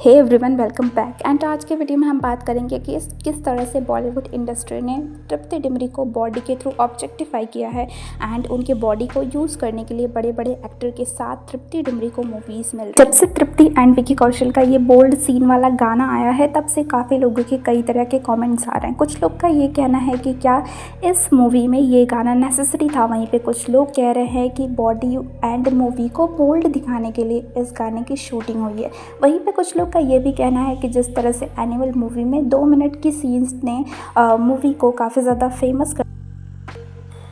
Hey everyone, welcome back. And आज के video में हम बात करेंगे कि किस तरह से बॉलीवुड इंडस्ट्री ने तृप्ति डिमरी को बॉडी के थ्रू ऑब्जेक्टिफाई किया है एंड उनके बॉडी को यूज़ करने के लिए बड़े बड़े एक्टर के साथ तृप्ति डिमरी को मूवीज़ मिल रही है। जब से तृप्ति एंड विकी कौशल का ये बोल्ड सीन वाला गाना आया है तब से काफ़ी लोगों के कई तरह के कॉमेंट्स आ रहे हैं। कुछ लोग का ये कहना है कि क्या इस मूवी में ये गाना नेसेसरी था, वहीं पर कुछ लोग कह रहे हैं कि बॉडी एंड मूवी को बोल्ड दिखाने के लिए इस गाने की शूटिंग हुई है। वहीं पे कुछ लोग का ये भी कहना है कि जिस तरह से एनिमल मूवी में 2 मिनट की सीन्स ने मूवी को काफ़ी ज़्यादा फेमस कर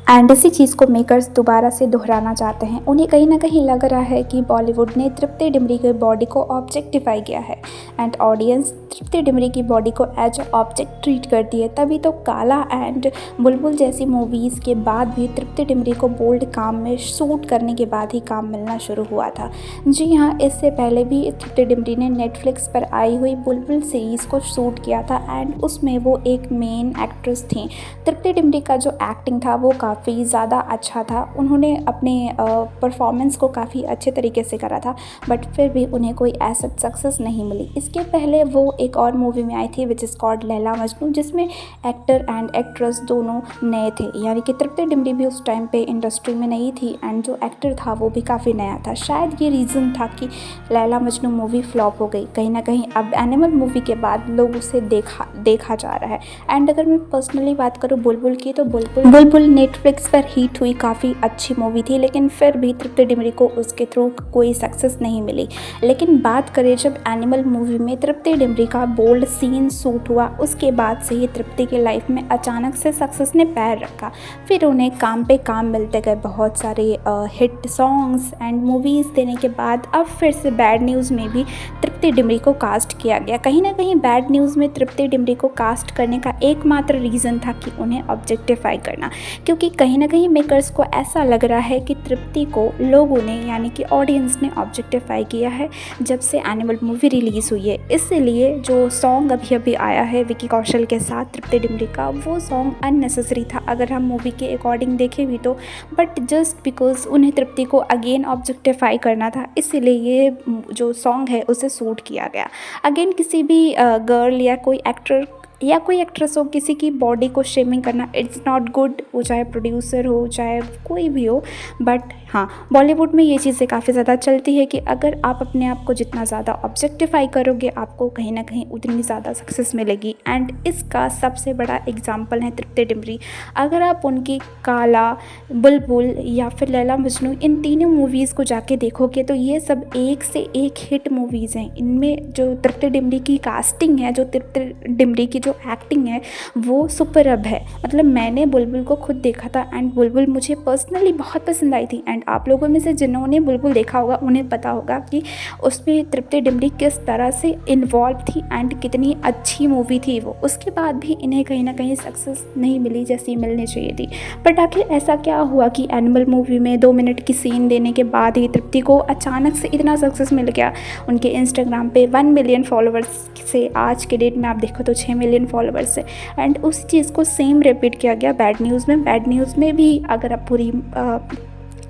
एंड इसी चीज़ को मेकर्स दोबारा से दोहराना चाहते हैं। उन्हें कहीं ना कहीं लग रहा है कि बॉलीवुड ने तृप्ति डिमरी की बॉडी को ऑब्जेक्टिफाई किया है एंड ऑडियंस तृप्ति डिमरी की बॉडी को एज ऑब्जेक्ट ट्रीट करती है। तभी तो काला एंड बुलबुल जैसी मूवीज़ के बाद भी तृप्ति डिमरी को बोल्ड काम में शूट करने के बाद ही काम मिलना शुरू हुआ था। जी हाँ, इससे पहले भी तृप्ति डिमरी ने नेटफ्लिक्स पर आई हुई बुलबुल सीरीज़ को शूट किया था एंड उसमें वो एक मेन एक्ट्रेस थी। तृप्ति डिमरी का जो एक्टिंग था वो काफ़ी ज़्यादा अच्छा था। उन्होंने अपने परफॉर्मेंस को काफ़ी अच्छे तरीके से करा था, बट फिर भी उन्हें कोई ऐसा सक्सेस नहीं मिली। इसके पहले वो एक और मूवी में आई थी which is called Laila Majnu, जिसमें एक्टर एंड एक्ट्रेस दोनों नए थे, यानी कि तृप्ति डिमरी भी उस टाइम पे इंडस्ट्री में नई थी एंड जो एक्टर था वो भी काफ़ी नया था। शायद ये रीज़न था कि लैला मजनू मूवी फ्लॉप हो गई। कहीं ना कहीं अब एनिमल मूवी के बाद लोग उसे देखा जा रहा है। एंड अगर मैं पर्सनली बात करूँ बुलबुल की, तो बुलबुल नेटफ्लिक्स पर हिट हुई, काफ़ी अच्छी मूवी थी, लेकिन फिर भी तृप्ति डिमरी को उसके थ्रू कोई सक्सेस नहीं मिली। लेकिन बात करें जब एनिमल मूवी में तृप्ति डिमरी का बोल्ड सीन शूट हुआ, उसके बाद से ही तृप्ति की लाइफ में अचानक से सक्सेस ने पैर रखा। फिर उन्हें काम पे काम मिलते गए, बहुत सारे हिट सॉन्ग्स एंड मूवीज़ देने के बाद अब फिर से बैड न्यूज़ में भी तृप्ति डिमरी को कास्ट किया गया। कहीं ना कहीं बैड न्यूज़ में तृप्ति डिमरी को कास्ट करने का एकमात्र रीज़न था कि उन्हें ऑब्जेक्टिफाई करना, क्योंकि कहीं ना कहीं मेकर्स को ऐसा लग रहा है कि तृप्ति को लोगों ने, यानी कि ऑडियंस ने ऑब्जेक्टिफाई किया है जब से एनिमल मूवी रिलीज़ हुई है। इसलिए जो सॉन्ग अभी आया है विकी कौशल के साथ तृप्ति डिमरी का, वो सॉन्ग अननेसेसरी था अगर हम मूवी के अकॉर्डिंग देखें भी तो, बट जस्ट बिकॉज उन्हें तृप्ति को अगेन ऑब्जेक्टिफाई करना था, इसीलिए ये जो सॉन्ग है उसे शूट किया गया। अगेन किसी भी गर्ल या कोई एक्टर या कोई एक्ट्रेस हो, किसी की बॉडी को शेमिंग करना इट्स नॉट गुड, वो चाहे प्रोड्यूसर हो चाहे कोई भी हो। बट हाँ, बॉलीवुड में ये चीज़ें काफ़ी ज़्यादा चलती है कि अगर आप अपने आप को जितना ज़्यादा ऑब्जेक्टिफाई करोगे, आपको कहीं ना कहीं उतनी ज़्यादा सक्सेस मिलेगी। एंड इसका सबसे बड़ा एग्जाम्पल है तृप्ति डिमरी। अगर आप उनकी काला, बुलबुल या फिर लैला मजनू, इन तीनों मूवीज़ को जाके देखोगे तो ये सब एक से एक हिट मूवीज़ हैं। इनमें जो तृप्ति डिमरी की कास्टिंग है, जो तृप्ति डिमरी की जो एक्टिंग है, वो सुपरब है। मतलब मैंने बुलबुल को खुद देखा था एंड बुलबुल मुझे पर्सनली बहुत पसंद आई थी। एंड आप लोगों में से जिन्होंने बुलबुल देखा होगा उन्हें पता होगा कि उसमें तृप्ति डिमरी किस तरह से इन्वॉल्व थी एंड कितनी अच्छी मूवी थी वो। उसके बाद भी इन्हें कहीं ना कहीं सक्सेस नहीं मिली जैसी मिलनी चाहिए थी। बट आखिर ऐसा क्या हुआ कि एनिमल मूवी में 2 मिनट की सीन देने के बाद ही तृप्ति को अचानक से इतना सक्सेस मिल गया? उनके इंस्टाग्राम पे 1 मिलियन फॉलोअर्स से आज के डेट में आप देखो तो 6 मिलियन फॉलोअर्स है। एंड उस चीज़ को सेम रिपीट किया गया बैड न्यूज़ में। बैड न्यूज़ में भी अगर आप पूरी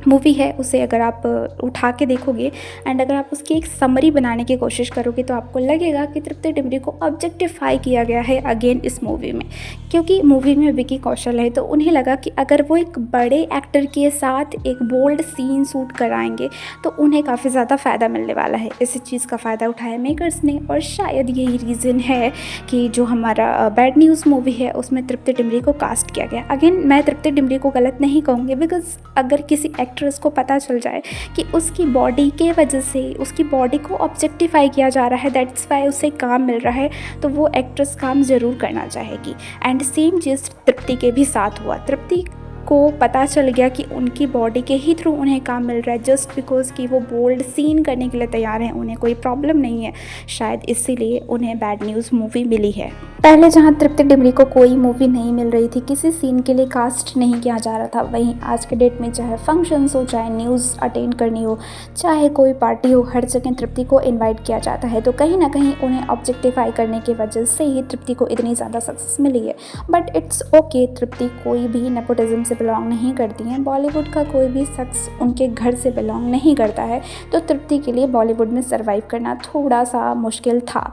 मूवी है उसे अगर आप उठा के देखोगे एंड अगर आप उसकी एक समरी बनाने की कोशिश करोगे तो आपको लगेगा कि तृप्ति डिमरी को ऑब्जेक्टिफाई किया गया है अगेन इस मूवी में। क्योंकि मूवी में विकी कौशल है तो उन्हें लगा कि अगर वो एक बड़े एक्टर के साथ एक बोल्ड सीन शूट कराएंगे तो उन्हें काफ़ी ज़्यादा फ़ायदा मिलने वाला है। इस चीज़ का फ़ायदा उठाया मेकर्स ने और शायद यही रीज़न है कि जो हमारा बैड न्यूज़ मूवी है उसमें तृप्ति डिमरी को कास्ट किया गया। अगेन मैं तृप्ति डिमरी को गलत नहीं कहूँगी, बिकॉज अगर किसी एक्ट्रेस को पता चल जाए कि उसकी बॉडी के वजह से उसकी बॉडी को ऑब्जेक्टिफाई किया जा रहा है, दैट्स वाई उसे काम मिल रहा है, तो वो एक्ट्रेस काम ज़रूर करना चाहेगी। एंड सेम चीज़ तृप्ति के भी साथ हुआ। तृप्ति को पता चल गया कि उनकी बॉडी के ही थ्रू उन्हें काम मिल रहा है जस्ट बिकॉज कि वो बोल्ड सीन करने के लिए तैयार हैं, उन्हें कोई प्रॉब्लम नहीं है। शायद इसीलिए उन्हें बैड न्यूज़ मूवी मिली है। पहले जहां तृप्ति डिमरी को कोई मूवी नहीं मिल रही थी, किसी सीन के लिए कास्ट नहीं किया जा रहा था, वहीं आज के डेट में चाहे फंक्शंस हो, चाहे न्यूज़ अटेंड करनी हो, चाहे कोई पार्टी हो, हर जगह तृप्ति को इन्वाइट किया जाता है। तो कहीं ना कहीं उन्हें ऑब्जेक्टिफाई करने की वजह से ही तृप्ति को इतनी ज़्यादा सक्सेस मिली है। बट इट्स ओके, तृप्ति कोई भी नेपोटिज्म से बिलोंग नहीं करती हैं, बॉलीवुड का कोई भी शख्स उनके घर से बिलोंग नहीं करता है, तो तृप्ति के लिए बॉलीवुड में सर्वाइव करना थोड़ा सा मुश्किल था।